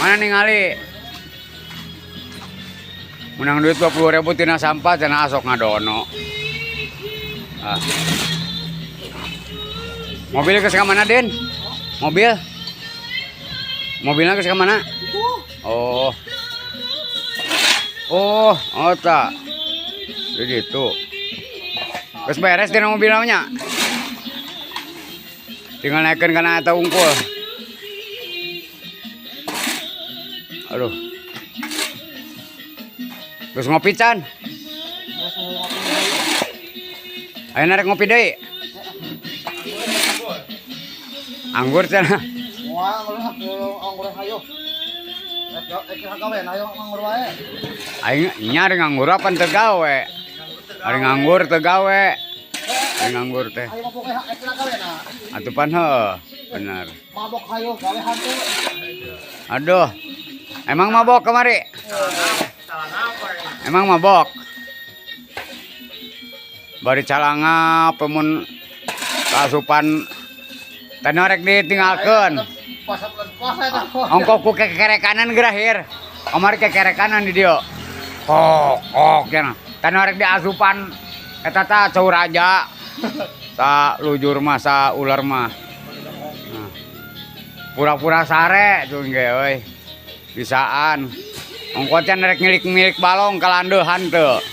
Mana ningali menang duit 20.000 tina sampah cenah asok ngadono. Ah. Mobil ke mana, Den? Mobil? Mobilnya ke mana? Oh. Oh, tak. Jadi itu. Geus beres dina mobilnya. Tinggal naikkan kana eta unggul. Aduh. Geus ngopi can. Ayo narek ngopi deui. Anggur cenah. Wah, anggur hayo. Aing nya ada nganggur apa teu gawe? Ari nganggur teu gawe. Ari nganggur teh. Ayo mabok ekna gawena. Atupan heuh, bener. Mabok hayo gawe hantu. Aduh. Emang mabok kemari? Emang mabok? Bari calanga pemun kasupan teh norek ditinggalkeun. Ongkok ku kekere kanan gerahir. Omar kekere kanan di dieu. Kok cenah. Teh norek diasupan eta teh cau raja. Sa lujur mah sa ular mah. Nah. Pura-pura sare tuh ge euy. Bisaan. Ongkotnya nerek milik balong kalandeuhan teu.